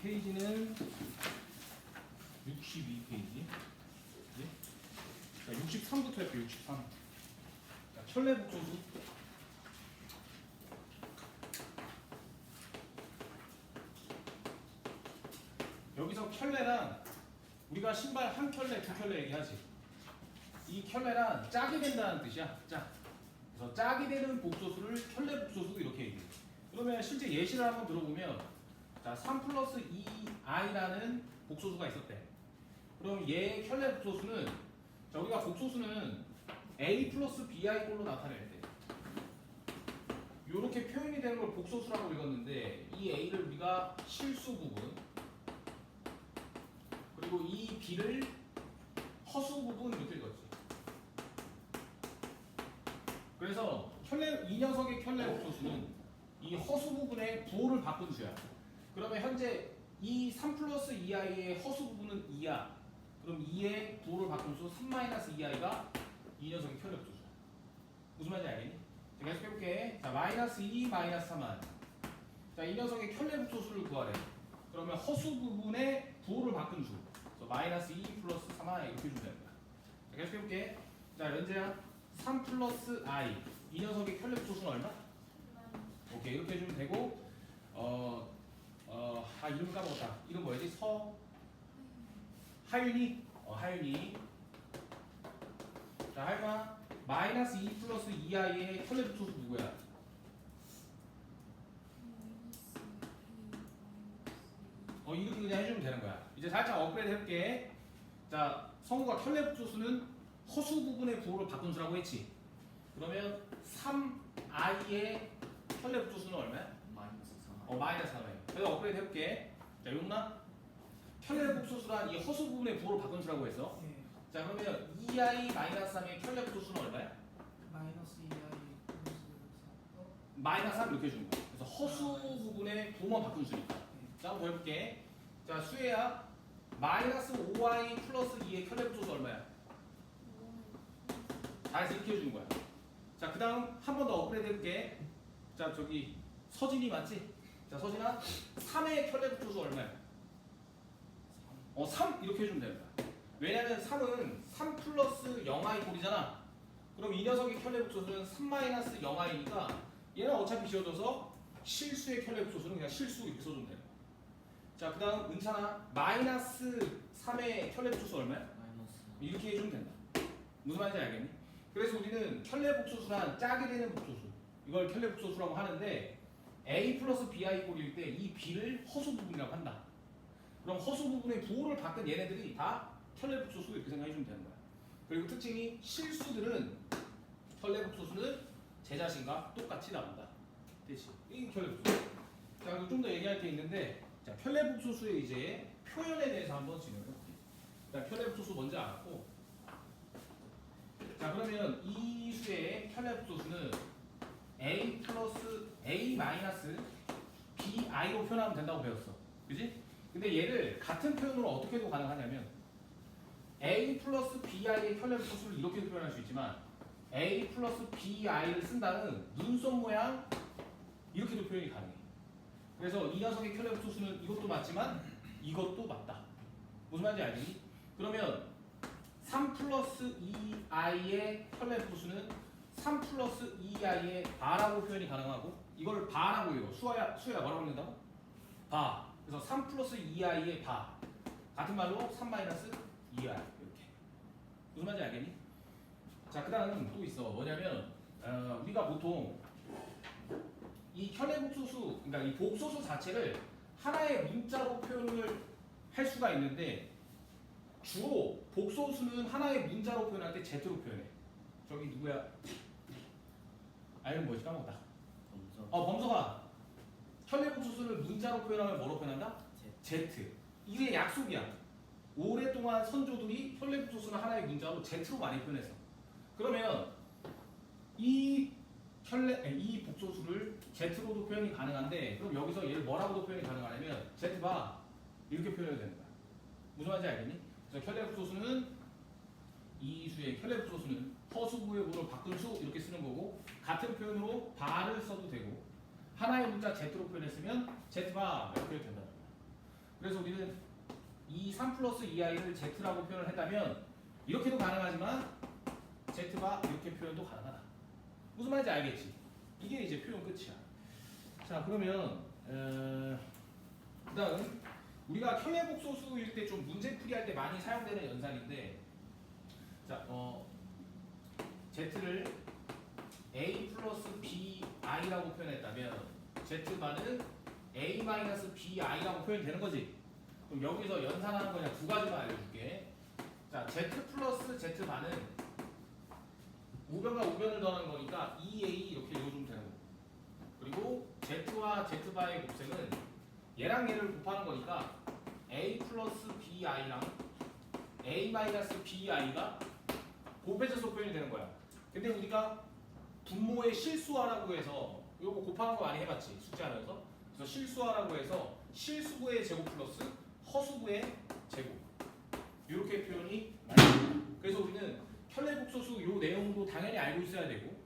페이지는 62페이지. 네? 자, 63부터 할게요. 63. 자, 철례복소수. 여기서 켤레랑 우리가 신발 한 켤레, 두 켤레 얘기하지. 이 켤레랑 짝이 된다는 뜻이야. 짝. 그래서 짝이 되는 복소수를 켤레 복소수 이렇게 얘기해. 그러면 실제 예시를 한번 들어보면, 자, 3 플러스 2i라는 복소수가 있었대. 그럼 얘 켤레 복소수는, 자, 우리가 복소수는 a 플러스 bi 꼴로 나타낼 때 이렇게 표현이 되는 걸 복소수라고 읽었는데, 이 a를 우리가 실수 부분, 그리고 이 b를 허수 부분 이렇게 읽었지. 그래서 이 녀석의 켤레 복소수는 이 허수 부분의 부호를 바꾼 수야. 그러면 현재 이 3 플러스 2i의 허수 부분은 2야. 그럼 2의 부호를 바꾼 수 3 마이너스 2i가 이 녀석의 켤레 복소수야. 무슨 말인지 알겠니? 자, 계속 해볼게. 자, 마이너스 2 마이너스 3은, 자, 이 녀석의 켤레 복소수를 구하래. 그러면 허수 부분의 부호를 바꾼 수. 그래서 마이너스 2 플러스 3i 이렇게 주면 되는 거야. 자, 계속 해볼게. 자, 연재야. 3 플러스 i. 이 녀석의 켤레 복소수는 얼마? 오케이, 이렇게 해주면 되고, 이름 까먹었다. 이름 뭐였지? 하윤이? 하윤이. 자, 하윤아. 마이너스 2 플러스 2i의 켤레 복소수 누구야? 이렇게 그냥 해주면 되는 거야. 이제 살짝 업그레이드 해볼게. 자, 성우가 켤레 복소수는 허수 부분의 부호를 바꾼 수라고 했지. 그러면 3i의 켤레 복소수는 얼마야? 마이너스 3. 마이너스 3이에요. 그래서 업그레이드 해볼게. 자, 용나? 켤레 복소수란 이 허수 부분의 부호를 바꾼 수라고 했어. 예. 자, 그러면 2i 마이너스 3의 켤레 복소수는 얼마야? 마이너스 2i 플러스 3. 마이너스 3 이렇게 해주는 거야. 그래서 허수 부분의 부호만 바꾼 수니까. 자, 한번 더 해볼게. 자, 수혜야. 마이너스 5i 플러스 2의 켤레 복소수 얼마야? 잘해서 이렇게 해주는 거야. 자, 그 다음 한 번 더 업그레이드 해볼게. 자, 저기 서진이 맞지? 자, 서진아. 3의 켤레 복소수 얼마야? 3 이렇게 해주면 되는 거야. 왜냐면 3은 3 플러스 0i 꼴이잖아. 그럼 이 녀석의 켤레 복소수는 3 마이너스 0i니까 얘는 어차피 지워져서 실수의 켤레 복소수는 그냥 실수 이렇게 써주면 되는 거야. 자, 그 다음 은찬아. 마이너스 3의 켤레 복소수 얼마야? 마이너스. 이렇게 해주면 된다. 무슨 말인지 알겠니? 그래서 우리는 켤레 복소수란 짝이 되는 복소수, 이걸 켤레 복소수라고 하는데, a 플러스 bi 꼴일 때 이 b를 허수 부분이라고 한다. 그럼 허수 부분의 부호를 바꾼 얘네들이 다 켤레 복소수 이렇게 생각해주면 되는 거야. 그리고 특징이 실수들은 켤레 복소수는 제 자신과 똑같이 나온다. 됐지? 이게 켤레 복소수. 자, 그리고 좀 더 얘기할 게 있는데, 자, 켤레 복소수의 이제 표현에 대해서 한번 진행해 볼게요. 자, 켤레 복소수 먼저 알았고, 자, 그러면 이 수의 켤레 복소수는 a 플러스 a 마이너스 bi로 표현하면 된다고 배웠어. 그지? 근데 얘를 같은 표현으로 어떻게 해도 가능하냐면, a 플러스 bi의 켤레 복소수를 이렇게도 표현할 수 있지만, a 플러스 bi를 쓴다는 눈썹 모양 이렇게도 표현이 가능해. 그래서 이 녀석의 켤레 복소수는 이것도 맞지만 이것도 맞다. 무슨 말인지 알겠니? 그러면 3 플러스 2i의 켤레 복소수는 3 플러스 2i의 바라고 표현이 가능하고, 이걸 바라고 읽어. 수야 뭐라고 읽는다고? 바. 그래서 3 플러스 2i의 바. 같은 말로 3 마이너스 2i 이렇게. 무슨 말인지 알겠니? 자, 그 다음 또 있어. 뭐냐면 우리가 보통 이 켤레 복소수, 그러니까 이 복소수 자체를 하나의 문자로 표현을 할 수가 있는데, 주로 복소수는 하나의 문자로 표현할 때 Z로 표현해. 저기 누구야? 이름 뭐지? 까먹었다. 검사. 범서가. 켤레 복소수를 문자로 표현하면 뭐로 표현한다? Z. 이게 약속이야. 오랫동안 선조들이 켤레 복소수는 하나의 문자로 Z로 많이 표현했어. 그러면 이 복소수를 Z로도 표현이 가능한데, 그럼 여기서 얘를 뭐라고도 표현이 가능하냐면 Z바 이렇게 표현해도 되는 거야. 무슨 말인지 알겠니? 그래서 켤레 복소수는, 이 수의 켤레 복소수는 허수부의 부호를 바꾼 수 이렇게 쓰는 거고, 같은 표현으로 바를 써도 되고, 하나의 문자 Z로 표현했으면 Z바 이렇게 해도 된다는 거야. 그래서 우리는 이 3 플러스 2i를 z라고 표현을 했다면 이렇게도 가능하지만 z가 이렇게 표현도 가능하다. 무슨 말인지 알겠지? 이게 이제 표현 끝이야. 자 그러면 그다음 우리가 혈례복소수일 때 좀 문제풀이 할 때 많이 사용되는 연산인데 자 z를 a 플러스 bi라고 표현했다면 z반은 a 마이너스 bi라고 표현되는 거지. 그럼 여기서 연산하는 거 그냥 두 가지만 알려줄게. 자 z 플러스 z반은 우변과 우변을 더하는 거니까 2a 이렇게 읽어주면 되는 거고, 그리고 z와 z바의 곱셈은 얘랑 얘를 곱하는 거니까 a 플러스 bi랑 a 마이너스 bi가 곱해져서 표현이 되는 거야. 근데 우리가 분모의 실수하라고 해서 이거 곱하는 거 많이 해봤지 숙제하면서. 그래서 실수하라고 해서 실수부의 제곱 플러스 허수부의 제곱 이렇게 표현이 많이 됩니다. 그래서 우리는 혈례복소수 요 내용도 당연히 알고 있어야 되고,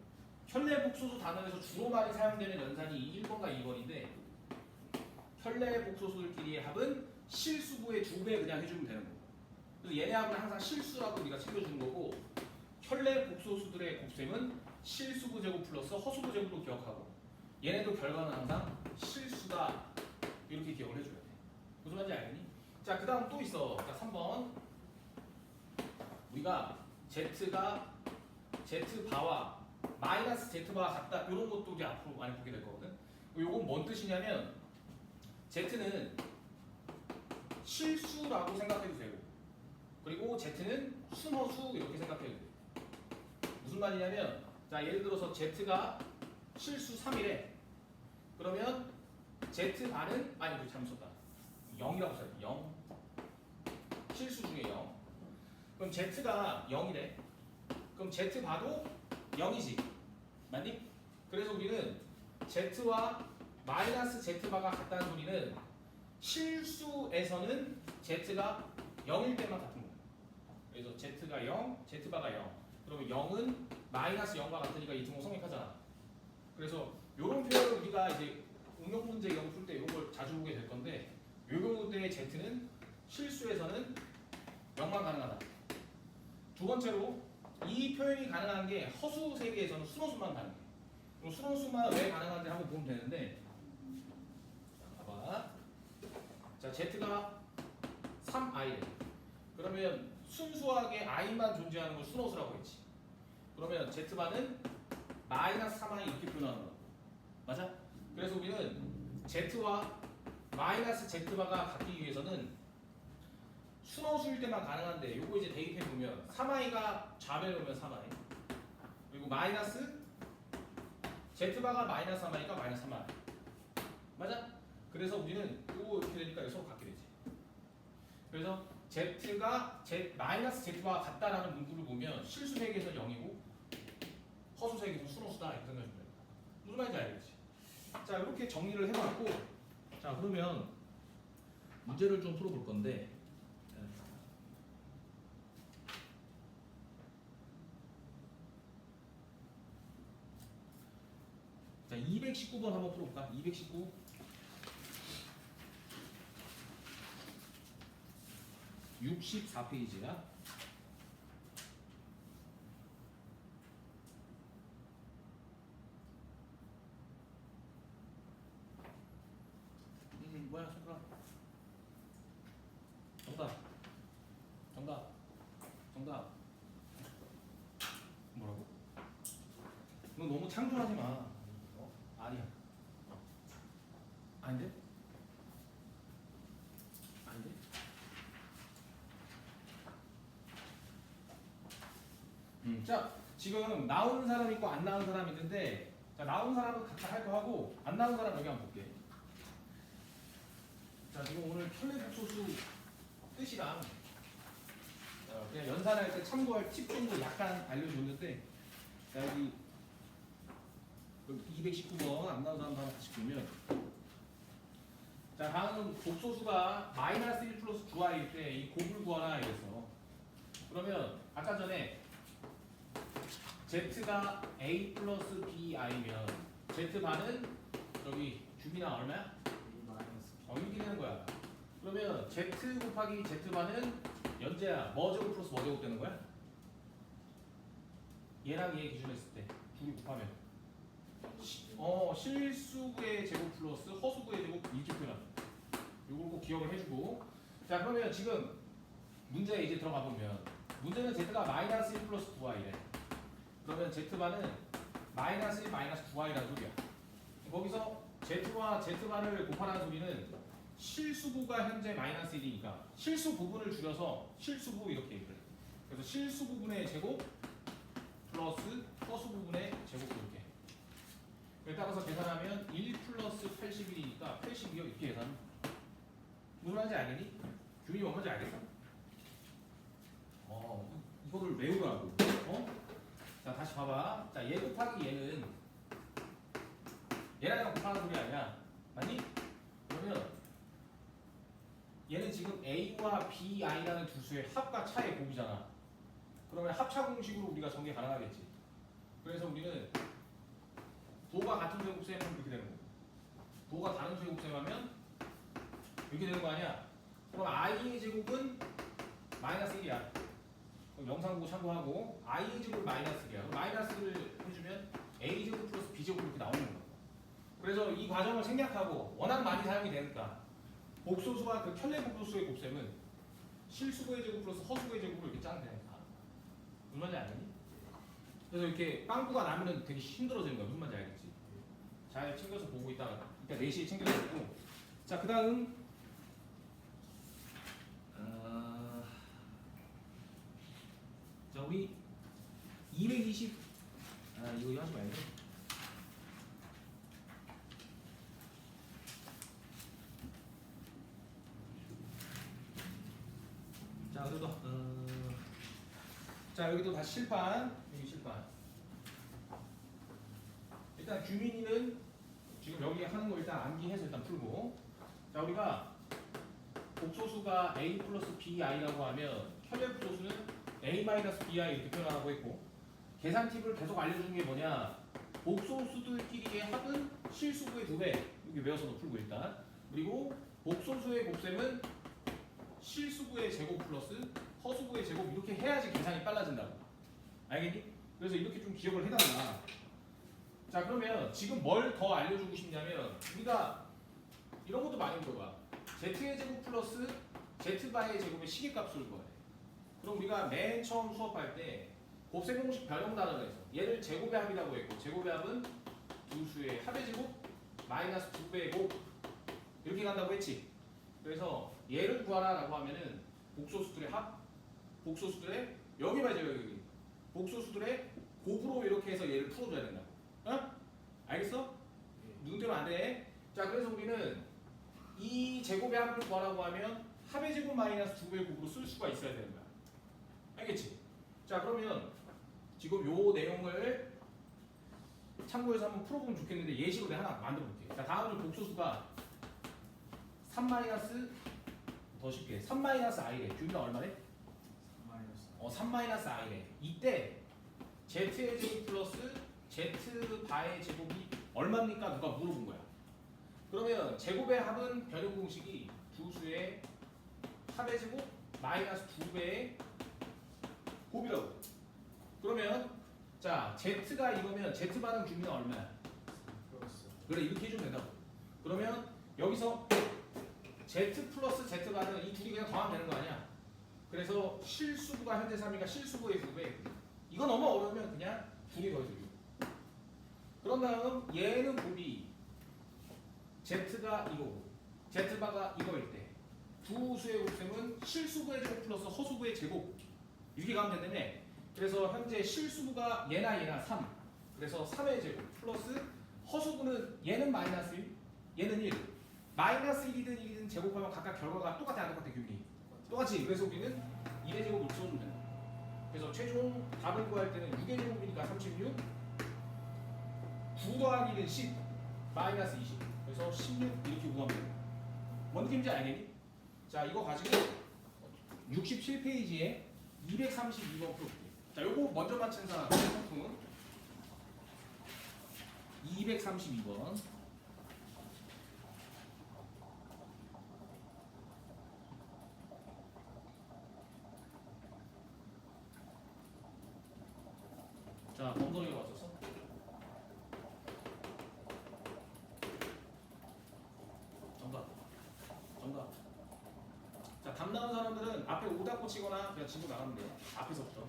혈례복소수 단원에서 주로 많이 사용되는 연산이 1번과 2번인데 혈례복소수들끼리의 합은 실수부의 2배 그냥 해주면 되는 거고, 그래서 얘네 합은 항상 실수라고 우리가 챙겨주는 거고, 혈례복소수들의 곱셈은 실수부 제곱 플러스 허수부 제곱으로 기억하고, 얘네도 결과는 항상 실수다 이렇게 기억을 해줘야 돼. 무슨 말인지 알겠니? 자 그 다음 또 있어. 자 3번 우리가 z가 z바와 마이너스 z바와 같다 이런 것도 우리 앞으로 많이 보게 될 거거든. 요건 뭔 뜻이냐면 z는 실수라고 생각해도 되고, 그리고 z는 순허수 이렇게 생각해도 돼. 무슨 말이냐면 자 예를 들어서 z가 실수 3이래. 그러면 z반은 아니 이거 잘못 썼다. 0이라고 써야 돼. 0 실수 중에 0. 그럼 z가 0이래. 그럼 z바도 0이지. 맞니? 그래서 우리는 z와 마이너스 z바가 같다는 소리는 실수에서는 z가 0일 때만 같은 거야. 그래서 z가 0, z바가 0. 그러면 0은 마이너스 0과 같으니까 이 등호 성립하잖아. 그래서 이런 표현을 우리가 이제 응용 문제 경우 풀 때 이런 걸 자주 보게 될 건데, 요 경우의 z는 실수에서는 0만 가능하다. 두 번째로 이 표현이 가능한 게 허수 세계에서는 순호수만 가능해. 그럼 순호수만 왜 가능한지 한번 보면 되는데, 자, 봐봐. 자 z가 3i래. 그러면 순수하게 i만 존재하는 걸 순호수라고 했지. 그러면 z반은 마이너스 3i 이렇게 표현하는 거야. 맞아? 그래서 우리는 z와 마이너스 z바가 같기 위해서는 순호수일 때만 가능한데, 요거 이제 대입해 보면 3i가 좌변에 오면 3i, 그리고 마이너스 z바가 마이너스 3i가 마이너스 3i. 맞아? 그래서 우리는 요거 이렇게 되니까 서로 같게 되지. 그래서 z가 마이너스 z바가 같다라는 문구를 보면 실수 세계에서 0이고 허수 세계에서 순호수다 이렇게 생각하시면 됩니다. 무슨 말인지 알겠지? 자 이렇게 정리를 해봤고, 자 그러면 문제를 좀 풀어볼 건데, 자 219번 한번 풀어볼까? 219 64페이지야. 뭐야 손가락. 정답 뭐라고? 너 너무 창조하지 마. 아니야. 아닌데? 아닌데? 자 지금 나오는 사람 있고 안 나오는 사람 있는데, 자 나오는 사람은 각자 할 거 하고 안 나오는 사람 여기 한번 볼게. 자 지금 오늘 혈례복소수 뜻이랑 그냥 연산할 때 참고할 팁 정도 약간 알려줬는데, 자 여기 219번 안 나오는 사람 다시 보면, 자 다음은 복소수가 마이너스 1 플러스 9i일 때 이 곱을 구하라 이랬어. 그러면 아까 전에 z가 a 플러스 bi면 z반은 여기 주비나 얼마야? 마이너스 이렇게 되는 거야. 그러면 그러면 z 곱하기 z반은 연재야 뭐 제곱 플러스 뭐 제곱 되는 거야? 얘랑 얘 기준으로 했을 때 둘이 곱하면 실수의 제곱 플러스 허수의 제곱 이렇게 표현. 요걸 꼭 기억을 해주고. 자 그러면 지금 문제에 이제 들어가 보면 문제는 z가 마이너스 1 플러스 9y래. 그러면 z반은 마이너스 1 마이너스 9y라는 소리야. 거기서 z와 z반을 곱하라는 소리는 실수부가 현재 마이너스 1이니까 실수 부분을 줄여서 실수부 이렇게 얘기를 해. 그래서 실수 부분의 제곱 플러스 허수 부분의 제곱 이렇게. 여기 따라서 계산하면 1 플러스 81이니까 82요 이렇게 계산. 무슨 말인지 알겠니? 규민이 뭔 말인지 알겠어? 이거를 외우라고. 자 다시 봐봐. 자 얘 곱하기 얘는 얘랑 곱하는 소리 아니야. 맞니? 그러면 얘는 지금 a와 bi라는 두 수의 합과 차의 곱이잖아. 그러면 합차 공식으로 우리가 전개 가능하겠지. 그래서 우리는 도가 같은 쇄곱셈은 이렇게 되는 거고 도가 다른 쇄곱셈하면 이렇게 되는 거 아니야. 그럼 i의 제곱은 마이너스 1이야. 그럼 영상 보고 참고하고 i의 제곱은 마이너스 1이야. 그럼 마이너스를 해주면 a 제곱 플러스 b 제곱 이렇게 나오는 거야. 그래서 이 과정을 생략하고 워낙 많이 사용이 되니까 복소수와 그 켤레 복소수의 곱셈은 실수의 제곱 플러스 허수의 제곱으로 이렇게 짜면 되니까. 무슨 말인지 알겠니? 그래서 이렇게 빵꾸가 나면은 되게 힘들어지는 거야. 무슨 말인지 알겠지? 잘 챙겨서 보고 있다가 일단 4시에 챙겨서 보고. 자 그 다음 자 우리 220 이거 하지 말고 자 그래도 자 여기도 다시 실판. 여기 실판. 일단 규민이는 지금 여기 하는 거 일단 암기해서 일단 풀고. 자 우리가 복소수가 a 플러스 bi라고 하면 혈액 소수는 a 마이너스 bi 이렇게 표현하라고 했고 계산 팁을 계속 알려주는 게 뭐냐. 복소수들끼리의 합은 실수부의 2배. 이렇게 외워서 너 풀고 일단. 그리고 복소수의 곱셈은 실수부의 제곱 플러스 허수부의 제곱 이렇게 해야지 계산이 빨라진다고. 알겠니? 그래서 이렇게 좀 기억을 해달라. 자 그러면 지금 뭘 더 알려주고 싶냐면 우리가 이런 것도 많이 물어봐. z의 제곱 플러스 z바의 제곱의 시계값을 구하래. 그럼 우리가 맨 처음 수업할 때 곱셈 공식 변형 단어를 해서 얘를 제곱의 합이라고 했고 제곱의 합은 두 수의 합의 제곱 마이너스 2배의 곱 이렇게 간다고 했지. 그래서 얘를 구하라라고 하면은 복소수들의 합, 복소수들의 여기 맞아요 여기 복소수들의 곱으로 이렇게 해서 얘를 풀어줘야 된다고. 알겠어? 눈 뜨면 안 돼. 자 그래서 우리는 이 제곱의 합을 구하라고 하면 합의 제곱 마이너스 2배의 곱으로 쓸 수가 있어야 되는 거야. 알겠지? 자 그러면 지금 요 내용을 참고해서 한번 풀어보면 좋겠는데 예시로 내가 하나 만들어 볼게. 자 다음으로 복소수가 3 마이너스 더 쉽게 3 마이너스 i래. 규민아 얼마래? 3 마이너스 i래. 이때 z의 제곱 플러스 z 바의 제곱이 얼마입니까? 누가 물어본 거야. 그러면 제곱의 합은 변형 공식이 두 수의 합의 제곱 마이너스 2배의 곱이라고. 그러면 자 z가 이거면 z 반응 규민은 얼마야? 그래 이렇게 해주면 된다고. 그러면 여기서 z 플러스 z 반응 이 둘이 그냥 더하면 되는 거 아니야? 그래서 실수부가 현재 3이니까 실수부의 2배. 이거 너무 어려우면 그냥 둘이 더해주고. 그런 다음 얘는 곱이 z가 이거고 z바가 이거일 때 두 수의 곱셈은 실수부의 제곱 플러스 허수부의 제곱 이렇게 가면 된다며. 그래서 현재 실수부가 얘나 3 그래서 3의 제곱 플러스 허수부는 얘는 마이너스 1 얘는 1 마이너스 1이든 1이든 제곱하면 각각 결과가 똑같아 안 똑같아 규민이? 똑같지. 그래서 우리는 1의 제곱을 써주면 된다. 그래서 최종 답을 구할 때는 6의 제곱이니까 36 9 더하기 1은 10 마이너스 20 그래서 16 이렇게 구하면 돼요. 뭔 느낌인지 알겠니? 자 이거 가지고 67페이지에 232번 풀어볼게요. 자 요거 먼저 맞힌 사람 상품 232번 이거는 앞에 오다 꽂히거나 그냥 진도 나가면 돼요. 앞에서부터.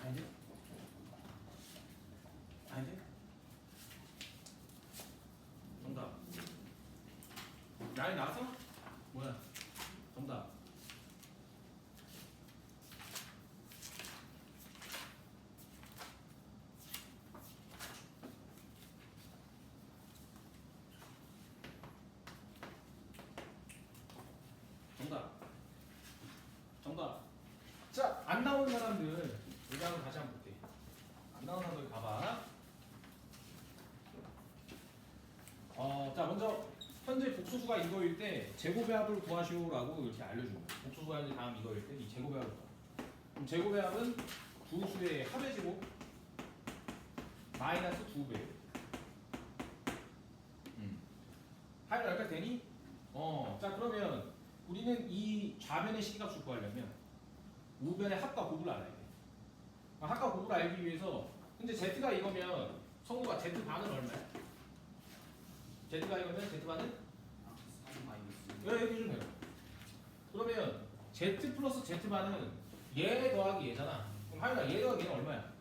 아닌데? 아닌데? 정답. 라인 나왔어? 뭐야? 정답. 정답. 정답. 자, 안 나온 사람들 여기 한번 다시 한번 볼게. 안 나온 사람들 가봐. 자 먼저 현재 복수수가 이거일 때 제곱배합을 구하시오라고 이렇게 알려줍니다. 복수수가 이제 다음 이거일 때 이 제곱배합을 구하. 그럼 제곱배합은 두 수의 합의 제곱 마이너스 두 배. 하여 여기까지 되니? 자 그러면 우리는 이 좌변의 시기값을 구하려면 우변의 합과 곱을 알아야 돼. 합과 곱을 알기 위해서 근데 z가 이거면 성우가 z 반은 얼마야? z가 이거면 z 반은 3 마이너스 이렇게 좀 해요. 그러면 z 플러스 z 반은 얘 더하기 얘잖아. 그럼 하연아 얘 더하기 얘는 얼마야?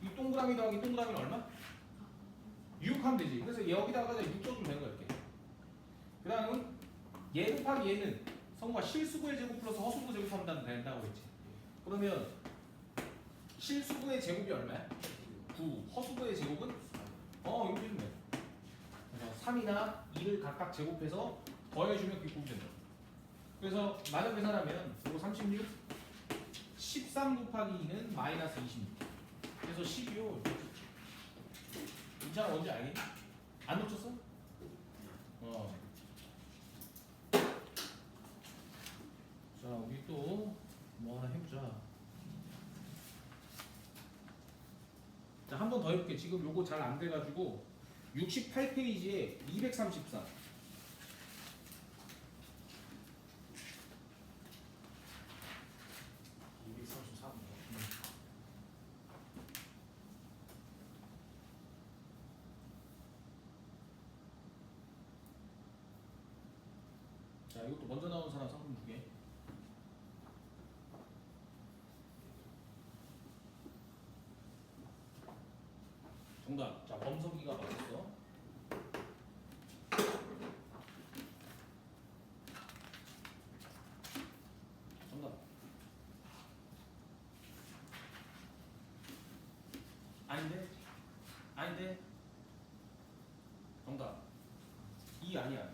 이 동그라미 더하기 동그라미는 얼마? 6 하면 되지. 그래서 여기다가 6 써주면 되는 거야 이렇게. 그 다음은 얘 곱하기 얘는 성우가 실수구의 제곱 플러스 허수구 제곱하면 된다고 했지. 그러면 실수구의 제곱이 얼마야? 9. 허수구의 제곱은? 이렇게 해주면 돼. 그래서 3이나 2를 각각 제곱해서 더해주면 그게 곱이 된다. 그래서 마저 계산하면 이거 36, 13 곱하기 2는 마이너스 26. 그래서 12요. 괜찮아 뭔지 알겠니? 안 놓쳤어? 자 우리 또 뭐 하나 해보자. 자 한 번 더 해볼게. 지금 요거 잘 안 돼가지고 68페이지에 234. 자 이것도 먼저 나온 사람 상품 두 개. 정답. 자 범석이가 맞았어. 정답. 아닌데? 아닌데? 정답. 2 아니야.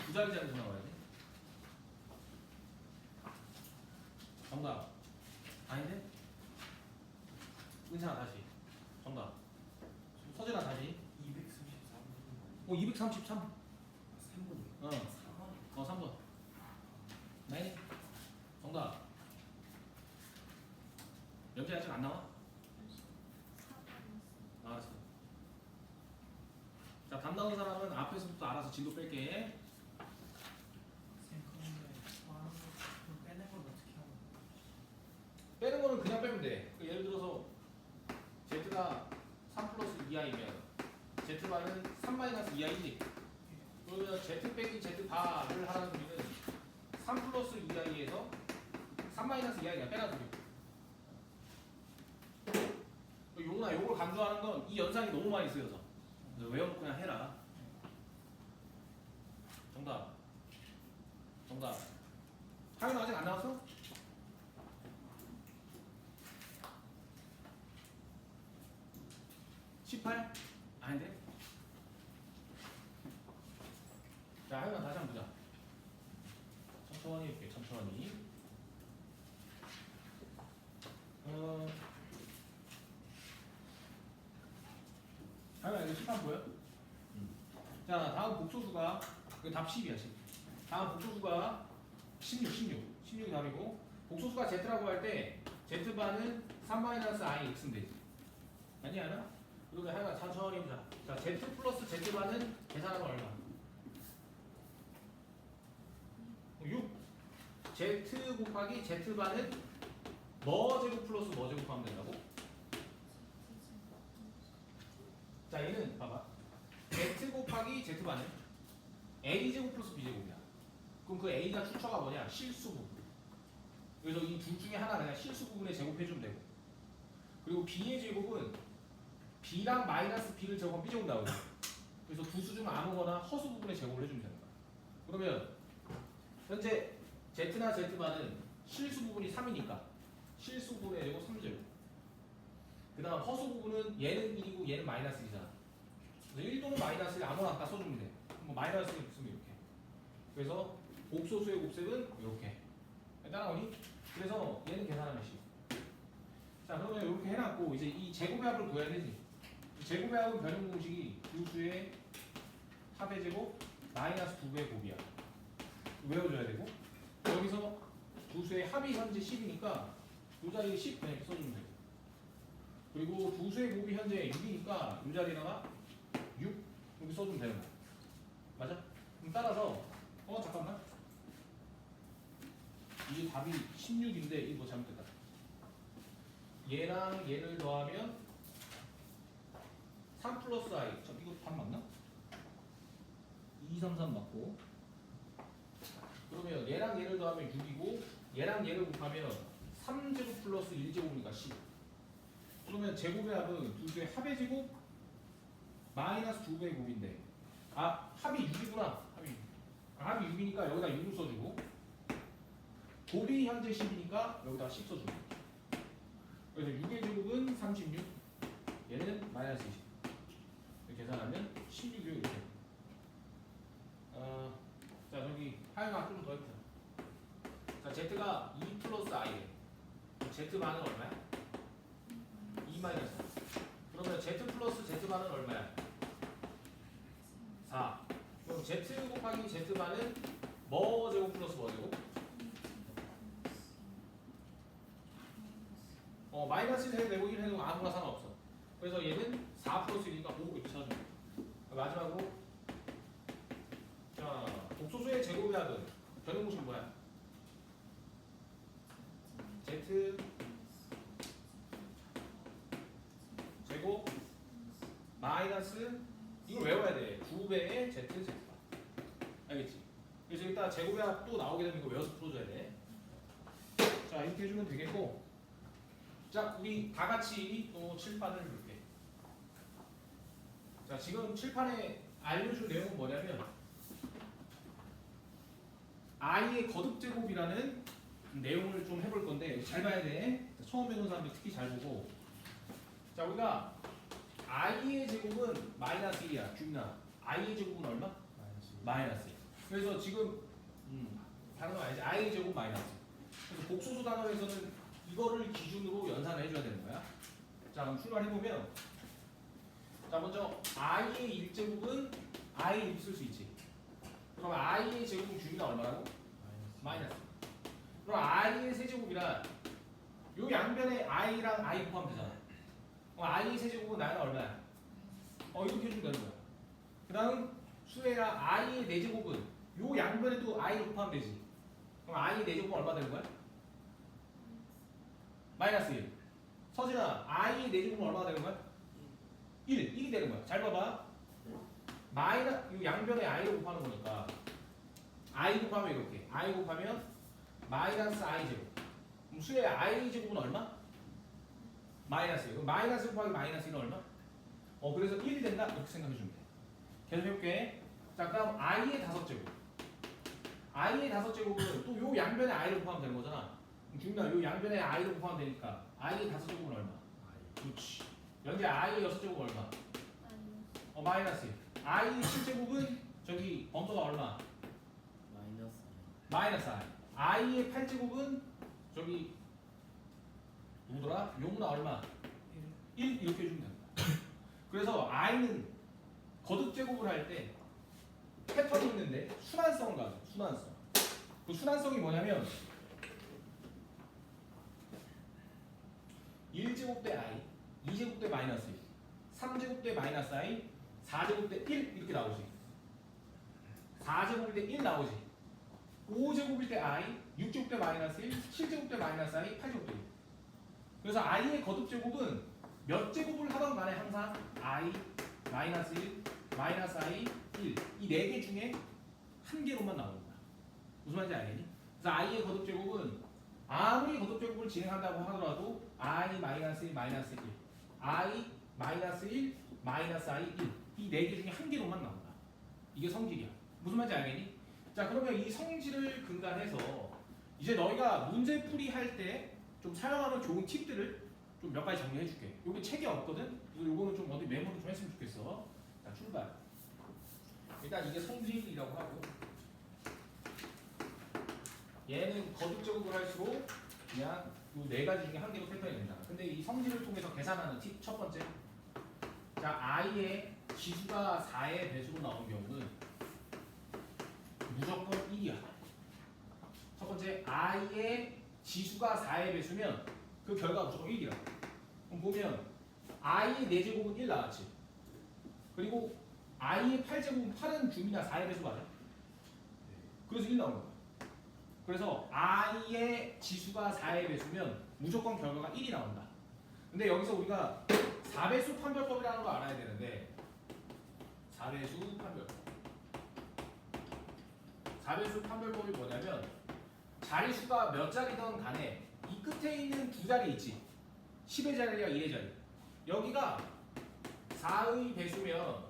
두 자리에서 나와야 돼. 정답. 아닌데? 은찬아 다시. 정답. 서진아 다시. 233분 233. 3분 3번. 나이. 정답. 여기 아직 안 나와? 알았어. 자, 답 나온 사람은 앞에서부터 알아서 진도 뺄게. 쌤 그런데 그럼 빼는 건 어떻게 하는 거야? 빼는 거는 그냥 빼면 돼. 예를 들어서 z가 3 플러스 2i면 z반은 3 마이너스 2i지. 그러면 z 빼기 z바를 하라는 소리는 3 플러스 2i에서 3 마이너스 2i 그냥 빼라는 소리. 용훈아, 요걸 강조하는 건 이 연산이 너무 많이 쓰여서 외워놓고 그냥 해라. 정답. 정답. 하윤아 아직 안 나왔어? (18) 아닌데? 자, 하윤아 다시 한번 보자. 천천히 해볼게. 천천히. 하윤아 이거 18 보여? 자, 다음 복소수가 그 답 10이야 10. 다음 복소수가 16이 답이고, 복소수가 z라고 할 때 z반은 3-i x는 되지. 아니 하나? 그리고 하나 천천히 보자. 자, z 플러스 z반은 계산하면 얼마? 6. z 곱하기 z반은 뭐 제곱 플러스 뭐 제곱 하면 된다고? 자 얘는 봐봐 z 곱하기 z반은 a 제곱 플러스 b 제곱이야. 그럼 그 a가 출처가 뭐냐? 실수 부분. 그래서 이 둘 중에 하나 그냥 실수 부분에 제곱해주면 되고, 그리고 b의 제곱은 b랑 마이너스 b를 제곱하면 b 제곱 나오죠. 그래서 두 수 중 아무거나 허수 부분에 제곱을 해주면 되는 거야. 그러면 현재 z나 z반은 실수 부분이 3이니까 실수 부분의 제곱 3제곱. 그 다음 허수 부분은 얘는 1이고 얘는 마이너스 1이잖아. 그래서 1 또는 마이너스 1 아무나 갖다 써주면 돼. 뭐 마이너스 1 쓰면 이렇게. 그래서 복소수의 곱셈은 이렇게. 따라오니? 그래서 얘는 계산하면 쉬워. 자 그러면 이렇게 해놨고 이제 이 제곱의 합을 구해야 되지. 제곱의 합은 변형 공식이 두 수의 합의 제곱 마이너스 2배의 곱이야. 외워줘야 되고, 여기서 두 수의 합이 현재 10이니까 이 자리에 10 그냥 이렇게 써주면 되고, 그리고 두 수의 곱이 현재 6이니까 이 자리에다가 6 이렇게 써주면 되는 거야. 맞아? 그럼 따라서 잠깐만, 이게 답이 16인데 이거 잘못됐다. 얘랑 얘를 더하면 3 플러스 i. 이거 답 맞나? 2, 3, 3 맞고, 그러면 얘랑 얘를 더하면 6이고 얘랑 얘를 곱하면 3제곱 플러스 1제곱이니까 10. 그러면 제곱의 합은 두 수의 합의 제곱 마이너스 2배의 곱인데, 합이 6이구나. 합이 6이니까 여기다 6을 써주고, 곱이 현재 10이니까 여기다 10 써주고. 그래서 6의 제곱은 36, 얘는 마이너스 20. 이렇게 계산하면 16이 이렇게. 자 저기 하여가 좀 더 했다. 자 z가 2 플러스 i래. z반은 얼마야? 2 마이너스. 그러면 z 플러스 z반은 얼마야? 4. 그럼 z 곱하기 z반은 뭐 제곱 플러스 뭐 제곱? 마이너스 1 해도 되고 1 해도 되고 아무나 상관없어. 그래서 얘는 4 플러스 1이니까 5 이렇게 찾아주면 돼. 마지막으로 자 복소수의 제곱의 합은 변형 공식 뭐야? z 제곱 마이너스 이걸 외워야 돼. 9배의 z 제곱반. 알겠지? 그래서 일단 제곱의 합 또 나오게 되면 이거 외워서 풀어줘야 돼. 자 이렇게 해주면 되겠고, 자 우리 다 같이 또 칠판을 볼게. 자 지금 칠판에 알려줄 내용은 뭐냐면 i의 거듭 제곱이라는 내용을 좀 해볼 건데 잘 봐야 돼. 처음 배우는 사람들 특히 잘 보고. 자 우리가 i의 제곱은 마이너스 1이야. 균나 i의 제곱은 얼마? 마이너스 1. 그래서 지금 다른 거 아니지. i의 제곱 마이너스. 그래서 복소수 단원에서는 이거를 기준으로 연산을 해줘야 되는 거야. 자 그럼 출발해보면, 자 먼저 i의 1제곱은 i 이렇게 쓸 수 있지. 그럼 i의 제곱은 균이가 얼마라고? 마이너스. 그럼 i의 세제곱이란 요 양변에 i랑 i 곱하면 되잖아. 그럼 i의 세제곱은 나는 얼마야? 이렇게 해주면 되는 거야. 그 다음 수혜야 i의 4제곱은 요 양변에도 i 곱하면 되지. 그럼 i의 4제곱은 얼마 되는 거야? 마이너스 1. 서진아 i의 4제곱은 얼마나 되는 거야? 1이 되는 거야. 잘 봐봐. 요 양변에 i를 곱하는 거니까 i 곱하면 이렇게 i 곱하면 마이너스 i 제곱. 그럼 수의 i 제곱은 얼마? 마이너스 1. 그럼 마이너스 곱하기 마이너스 1은 얼마? 그래서 1이 된다? 이렇게 생각해주면 돼. 계속 해볼게. 자 그다음 i의 5제곱. i의 5제곱은 또 요 양변에 i를 곱하면 되는 거잖아. 중요한 요 양변에 i를 곱하면 되니까 i의 5제곱은 얼마? 그렇지. 현재 i의 6제곱은 얼마? 마이너스 1. i의 7제곱은 저기 범서가 얼마? 마이너스 i. i의 8제곱은 저기 누구더라? 용문아 얼마? 1 이렇게 해주면 된다. 그래서 i는 거듭 제곱을 할 때 패턴이 있는데 순환성을 가져. 순환성. 그 순환성이 뭐냐면 1제곱 대 i, 2제곱 대 마이너스 1, 3제곱 대 마이너스 i, 4제곱 대 1 이렇게 나오지. 4제곱일 때 1 나오지. 5제곱일 때 i, 6제곱 대 마이너스 1, 7제곱 대 마이너스 i, 8제곱 대 1. 그래서 i의 거듭 제곱은 몇 제곱을 하던 간에 항상 i 마이너스 1 마이너스 i 1 이 네 개 중에 한 개로만 나오는 거야. 무슨 말인지 알겠니? 그래서 i의 거듭 제곱은 아무리 거듭 제곱을 진행한다고 하더라도 i 마이너스 1 마이너스 1 i 마이너스 1 마이너스 i 1 이 네 개 중에 한 개로만 나온다. 이게 성질이야. 무슨 말인지 알겠니? 자 그러면 이 성질을 근간해서 이제 너희가 문제풀이 할 때 좀 사용하면 좋은 팁들을 좀 몇 가지 정리해 줄게. 여기 책에 없거든? 그래서 요거는 좀 어디 메모를 좀 했으면 좋겠어. 자 출발. 일단 이게 성질이라고 하고 얘는 거듭 제곱을 할수록 그냥 이 네 가지 중에 한 개로 패턴이 된다. 근데 이 성질을 통해서 계산하는 팁 첫 번째. 자 i의 지수가 4의 배수로 나온 경우는 무조건 1이야. 첫 번째 i의 지수가 4의 배수면 그 결과가 무조건 1이야. 그럼 보면 i의 4제곱은 1 나왔지. 그리고 i의 8제곱은 8은 줌이나 4의 배수 맞아. 그래서 1 나온 거야. 그래서 i의 지수가 4의 배수면 무조건 결과가 1이 나온다. 근데 여기서 우리가 4배수 판별법이라는 거 알아야 되는데 4배수 판별법. 4배수 판별법이 뭐냐면 자리수가 몇 자리든 간에 이 끝에 있는 두 자리 있지. 10의 자리와 1의 자리. 여기가 4의 배수면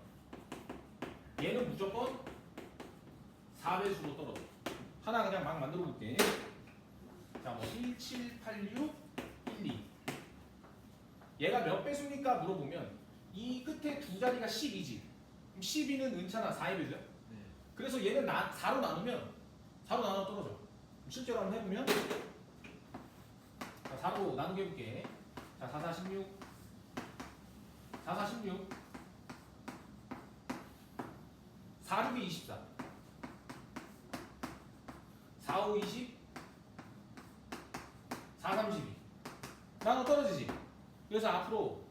얘는 무조건 4배수로 떨어져. 하나 그냥 막 만들어 볼게. 자, 뭐 1, 7, 8, 6, 1, 2. 얘가 몇 배수입니까? 물어보면 이 끝에 두 자리가 10이지. 그럼 12는 은차나 4의 배수야? 네. 그래서 얘는 4로 나누면 4로 나눠 떨어져. 실제로 한번 해보면 자, 4로 나누게 해볼게. 자, 4, 4, 16 4, 4, 16 4, 6이 24 4, 5, 20 4, 32 나눠 떨어지지. 그래서 앞으로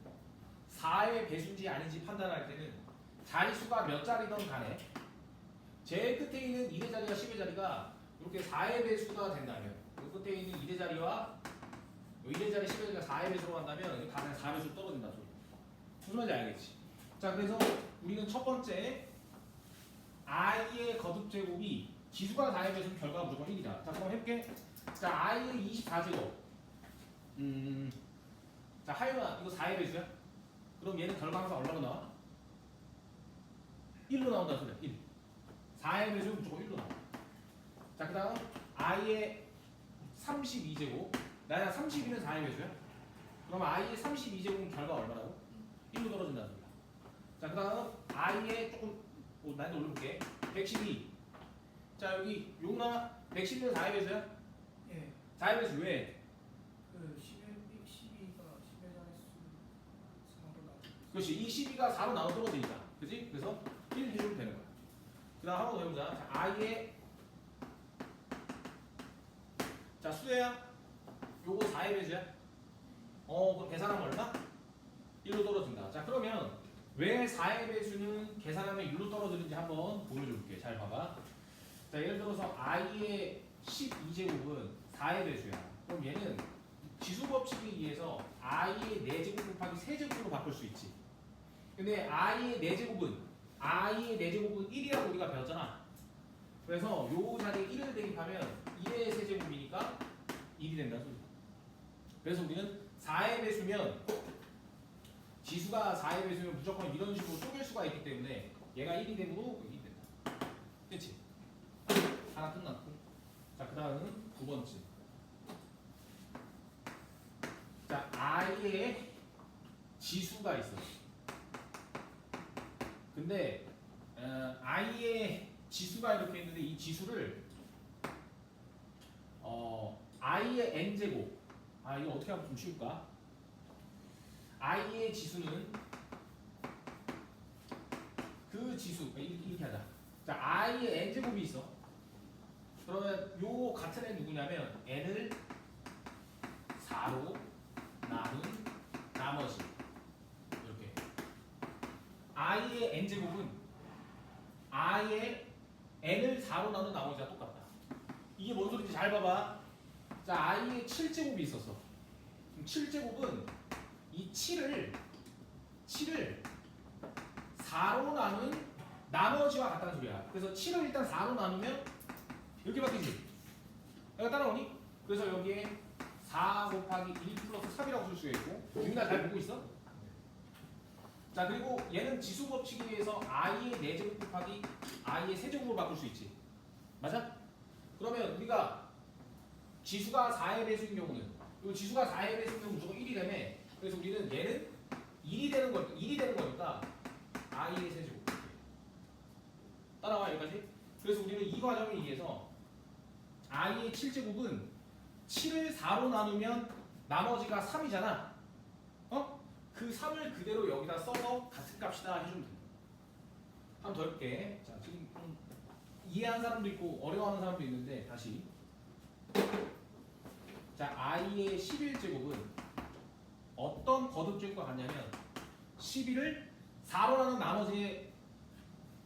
4의 배수인지 아닌지 판단할 때는 자리수가 몇 자리든 간에 제일 끝에 있는 2의 자리와 10의 자리가 이렇게 4의 배수가 된다면 이 끝에 있는 2의 자리와 1의 자리, 10의 자리가 4의 배수로 한다면 이게 다 그냥 4배수로 떨어진다 소리. 무슨 말인지 알겠지? 자 그래서 우리는 첫 번째 i의 거듭 제곱이 지수가 4의 배수면 결과가 무조건 1이다. 자 그럼 해볼게. 자 i의 24제곱 자 하윤아 이거 4의 배수야? 그럼 얘는 결과 항상 얼마로 나와? 1로 나온다 소리야. 1 4의 배수는 무조건 1로 나와. 자 그 다음 i의 32제곱 나야 32는 4의 배수야? 그럼 i의 32제곱은 결과 얼마라고? 1로 떨어진다는 소리야. 자 그 다음 i의 조금 난이도 올려볼게. 112. 자 여기 용나 112는 4의 배수야? 예. 4의 배수 왜? 그 12가 10의 자릿수 4로 나오고. 그렇지 이 12가 4로 나눠 떨어지니까 그렇지? 그래서 1 해주면 되는 거야. 그 다음 한 번 더 해보자. 자 i의 자 수혜야 요거 4의 배수야? 그럼 계산하면 얼마? 1로 떨어진다. 자 그러면 왜 4의 배수는 계산하면 1로 떨어지는지 한번 보여줄게. 잘 봐봐. 자 예를 들어서 i의 12제곱은 4의 배수야. 그럼 얘는 지수 법칙에 의해서 i의 4제곱 곱하기 3제곱으로 바꿀 수 있지. 근데 i의 4제곱은 1이라고 우리가 배웠잖아. 그래서 요 자리에 1을 대입하면 1의 세제곱이니까 1이 된다 소리. 그래서 우리는 4의 배수면 지수가 4의 배수면 무조건 이런 식으로 쪼갤 수가 있기 때문에 얘가 1이 되므로 1이 된다. 그렇지? 하나 끝났고. 자, 그 다음 두 번째. 자, i의 지수가 있어. 근데 i의 지수가 이렇게 있는데 이 지수를 i의 n제곱 이거 어떻게 하면 좀 쉬울까? i의 지수는 그 지수 이렇게 하자. 자 i의 n제곱이 있어. 그러면 요 같은 애 누구냐면 n을 4로 나눈 나머지 이렇게 i의 n제곱은 i의 n을 4로 나눈 나머지가 똑같다. 이게 뭔 소리인지 잘 봐봐. 자 i의 7제곱이 있었어. 그럼 7제곱은 이 7을 4로 나눈 나머지와 같다는 소리야. 그래서 7을 일단 4로 나누면 이렇게 바뀌지. 내가 따라오니? 그래서 여기에 4 곱하기 1 플러스 3이라고 쓸 수가 있고. 유민아 잘 보고 있어? 자, 그리고 얘는 지수 법칙에 의해서 i의 4제곱 곱하기 i의 세제곱으로 바꿀 수 있지. 맞아? 그러면 우리가 지수가 4의 배수인 경우는, 그리고 지수가 4의 배수인 경우는 무조건 1이 되네. 그래서 우리는 얘는 1이 되는 거니까 i의 세제곱. 따라와 여기까지. 그래서 우리는 이 과정에 의해서 i의 7제곱은 7을 4로 나누면 나머지가 3이잖아. 그 3을 그대로 여기다 써서 같은 값이다 해주면 돼. 한 번 더 해볼게. 자, 지금 이해하는 사람도 있고 어려워하는 사람도 있는데 다시. 자, i의 11제곱은 어떤 거듭제곱과 같냐면 11을 4로 나눈 나머지의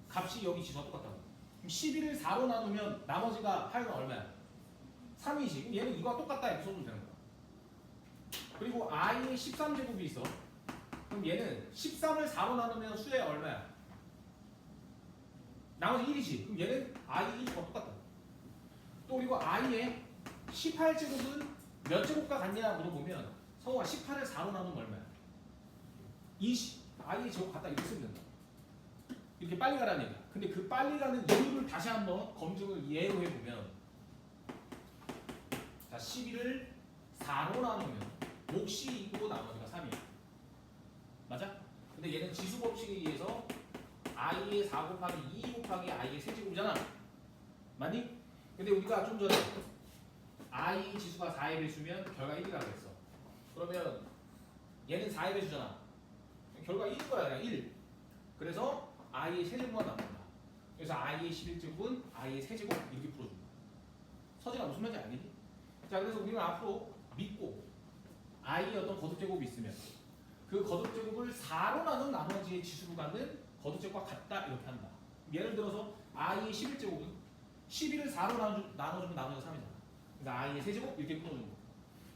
값이 여기 지수와 똑같다고. 그럼 11을 4로 나누면 나머지가 하여간 얼마야? 3이지. 그럼 얘는 이거와 똑같다 이렇게 써주면 되는 거야. 그리고 i의 13제곱이 있어. 그럼 얘는 13을 4로 나누면 수에 얼마야? 나머지 1이지. 그럼 얘는 i의 1과 똑같다. 또 그리고 i의 18제곱은 몇 제곱과 같냐 물어보면 성우가 18을 4로 나누면 얼마야? 20. i의 제곱 같다 이렇게 쓰면 된다. 이렇게 빨리 가라는 얘기야. 근데 그 빨리 가는 이유를 다시 한번 검증을 예로 해보면, 자, 11을 4로 나누면 몫이 2고 나머지가 3이야. 맞아? 근데 얘는 지수 법칙에 의해서 i의 4 곱하기 2 곱하기 i의 세제곱이잖아. 맞니? 근데 우리가 좀 전에 i 지수가 4의 배수면 결과 1이라고 했어. 그러면 얘는 4의 배수잖아. 결과 1인 거야. 그냥 1. 그래서 i의 세제곱만 남는다. 그래서 i의 11제곱은 i의 세제곱 이렇게 풀어준다. 서진아 무슨 말인지 알겠니? 자, 그래서 우리는 앞으로 믿고 i의 어떤 거듭제곱이 있으면 그 거듭제곱을 4로 나눈 나머지의 지수로 갖는 거듭제곱과 같다 이렇게 한다. 예를 들어서 i의 11제곱은 11을 4로 나눠주면 나머지가 3이잖아. 그래서 i의 세제곱 이렇게 풀어주는 거.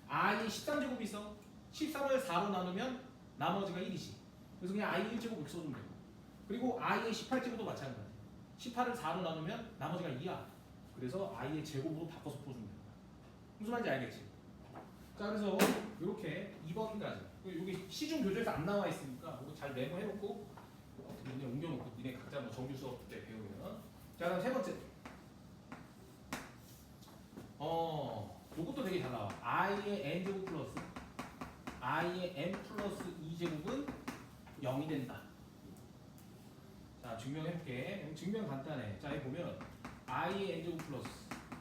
i의 13제곱이 있어. 13을 4로 나누면 나머지가 1이지. 그래서 그냥 i의 1제곱 이렇게 써주면 되고. 그리고 i의 18제곱도 마찬가지야. 18을 4로 나누면 나머지가 2야. 그래서 i의 제곱으로 바꿔서 풀어주면 된다. 무슨 말인지 알겠지? 자, 그래서 이렇게 2번까지. 여기 시중 교재에서 안 나와 있으니까 이거 잘 메모해놓고 그냥 옮겨놓고 니네 각자 뭐 정규 수업 때 배우면. 자, 그럼 세 번째. 요것도 되게 잘 나와. i의 n제곱 플러스 i의 n 플러스 2제곱은 0이 된다. 자, 증명해볼게. 증명 간단해. 자, 여기 보면 i의 n제곱 플러스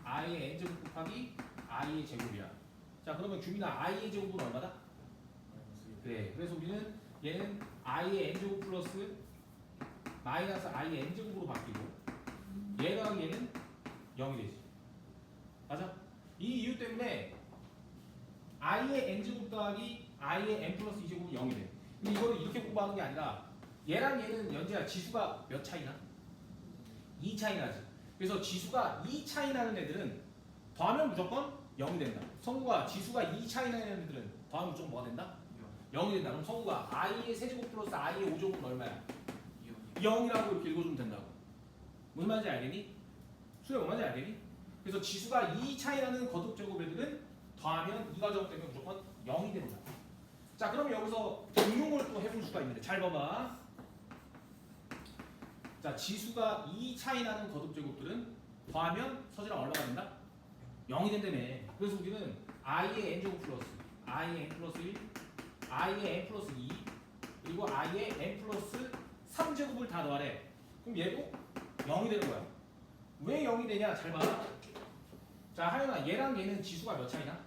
i의 n제곱 곱하기 i의 제곱이야. 자, 그러면 규민아 i의 제곱은 얼마다? 그래. 그래서 우리는 얘는 i의 n제곱 플러스 마이너스 i의 n제곱으로 바뀌고 얘가 얘는 0이 되지. 맞아? 이 이유 때문에 i의 n제곱 더하기 i의 n 플러스 2제곱은 0이 돼. 근데 이거를 이렇게 공부하는 게 아니라 얘랑 얘는 연재야 지수가 몇 차이나? 2 차이 나지. 그래서 지수가 2 차이 나는 애들은 더하면 무조건 0이 된다. 성구가 지수가 2 차이 나는 애들은 더하면 무조건 뭐가 된다? 0이 된다. 그럼 성구가 i의 세제곱 플러스 i의 5제곱은 얼마야? 0이라고 이렇게 읽어주면 된다고. 무슨 말인지 알겠니? 수요 뭔 말인지 알겠니? 그래서 지수가 2 차이 나는 거듭제곱 애들은 더하면 이 과정 때문에 무조건 0이 된다. 자, 그럼 여기서 응용을 또 해볼 수가 있는데 잘 봐봐. 자, 지수가 2 차이 나는 거듭제곱들은 더하면 서지랑 얼마가 된다? 0이 된다며. 그래서 우리는 i의 n제곱 플러스 i의 n 플러스 1 i의 n 플러스 2 그리고 i의 n 플러스 3제곱을 다 더하래. 그럼 얘도 0이 되는 거야. 왜 0이 되냐? 잘 봐. 자, 하연아 얘랑 얘는 지수가 몇 차이나?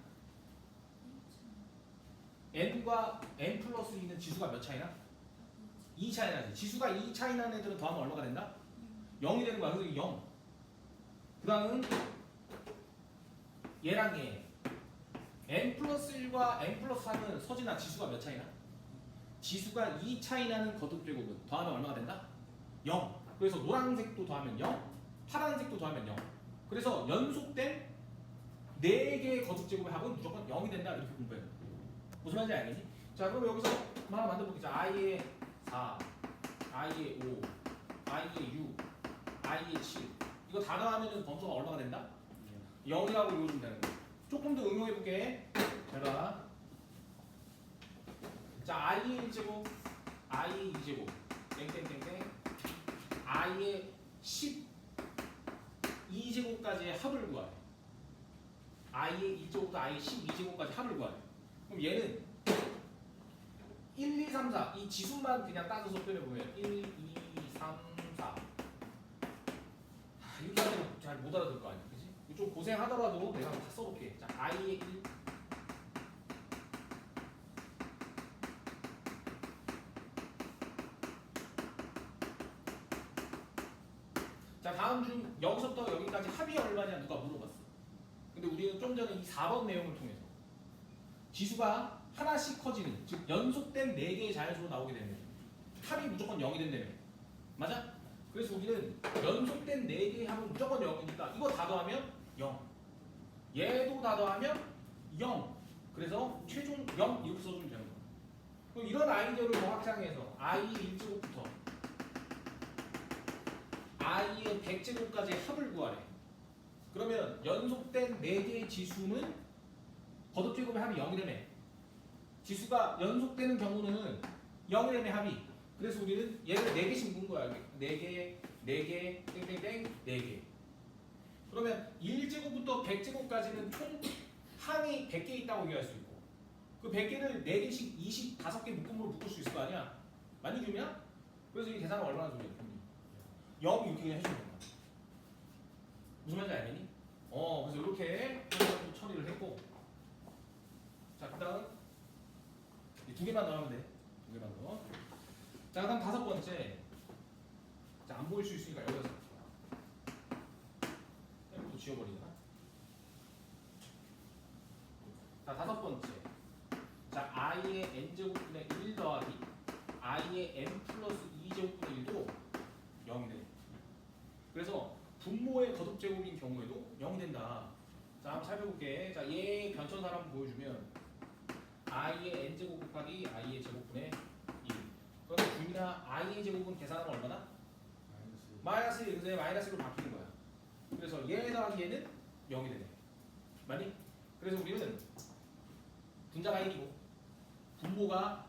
n과 n 플러스 2는 지수가 몇 차이나? 2 차이 나지. 지수가 2 차이 나는 애들은 더하면 얼마가 된다? 0이 되는 거야. 그래서 0. 그 다음은 얘랑 얘 n 플러스 1과 n 플러스 3은 서진아 지수가 몇 차이나? 지수가 2 차이 나는 거듭제곱은 더하면 얼마가 된다? 0. 그래서 노란색도 더하면 0, 파란색도 더하면 0. 그래서 연속된 4개의 거듭제곱의 합은 무조건 0이 된다. 이렇게 공부해요. 무슨 말인지 알겠니? 자, 그럼 여기서 하나 만들어 볼게요. 자, i의 4, i의 5, i의 6, i의 7. 이거 다 더하면 범수가 얼마가 된다? 0이라고 읽어주면 되는 거야. 조금 더 응용해 볼게. 잘 봐. 자, i의 1제곱, i의 2제곱, 땡땡땡땡, i의 12제곱까지의 합을 구하래. i의 1제곱부터 i의 12제곱까지 합을 구하래. 그럼 얘는 1, 2, 3, 4 이 지수만 그냥 따져서 표현해보면 1, 2, 3, 4 이렇게 하면 잘 못 알아들 거 아니야, 그치? 좀 고생하더라도 내가 다 써볼게. 자, i의 1, 자, 다음 중 여기서부터 여기까지 합이 얼마냐 누가 물어봤어. 근데 우리는 좀 전에 이 4번 내용을 통해서 지수가 하나씩 커지는, 즉 연속된 4개의 자연수로 나오게 되면 합이 무조건 0이 된다며. 맞아? 그래서 우리는 연속된 4개의 합은 무조건 0이니까 이거 다 더하면 0, 얘도 다 더하면 0, 그래서 최종 0 이렇게 써주면 되는 거야. 그럼 이런 아이디어를 정확장해서 i의 1제곱부터 i의 100제곱까지의 합을 구하래. 그러면 연속된 4개의 지수는 거듭제곱의 합이 0이 되네. 지수가 연속되는 경우는 0이 되네, 합이. 그래서 우리는 얘를 4개씩 묶은 거야. 4개, 4개, 땡땡땡, 4개. 그러면 1제곱부터 100제곱까지는 총 항이 100개 있다고 얘기할 수 있고, 그 100개를 4개씩 25개 묶음으로 묶을 수 있을 거 아니야? 맞니, 규미야? 그래서 이 계산은 얼마나 좋냐? 0 이렇게 그냥 해주면 된다. 무슨 말인지 알겠니? 그래서 이렇게 처리를 했고, 자, 그 다음 두 개만 넣으면 돼. 두 개만 넣어. 자, 그 다음 5번째. 자, 안 보일 수 있으니까 여기서 또 지워버리자. 자, 5번째. 자, i의 n제곱분의 1 더하기 i의 n 플러스 2제곱분의 1도 0이 돼. 그래서 분모의 거듭제곱인 경우에도 0이 된다. 자, 한번 살펴볼게. 자, 얘 변천사를 한번 보여주면 i의 n제곱 곱하기 i의 제곱분의 2. 그러면 규미나 i의 제곱은 계산하면 얼마나? 마이너스 1. 그래서 마이너스 1로 바뀌는 거야. 그래서 얘 더하기 얘는 0이 되네. 맞니? 그래서 우리는 분자가 1이고 분모가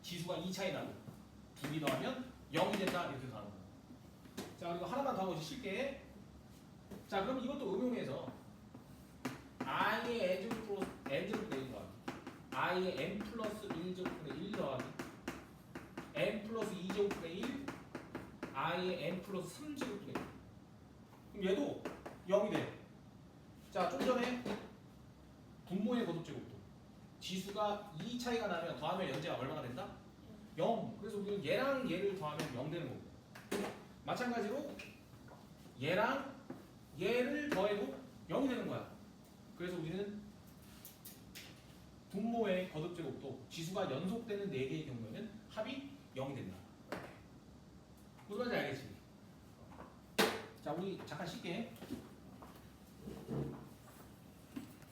지수가 2 차이 나고 2개 더하면 0이 된다. 이렇게 가는 거야. 자, 그리고 하나만 더 보시 쉽게. 자, 그럼 이것도 응용해서 i의 n제곱 플러스 n제곱분의 1 더하기 i의 n 플러스 1제곱분의 1 더하기 n 플러스 2제곱분의 1 i의 n 플러스 3제곱분의 1. 그럼 얘도 0이 돼. 자, 좀 전에 분모의 거듭제곱도 지수가 2 차이가 나면 더하면 연제가 얼마나 된다? 0. 그래서 우리는 얘랑 얘를 더하면 0 되는 거고, 마찬가지로 얘랑 얘를 더해도 0이 되는 거야. 그래서 우리는 분모의 거듭제곱도 지수가 연속되는 4개의 경우에는 합이 0이 된다. 무슨 말인지 알겠지? 자, 우리 잠깐 쉴게.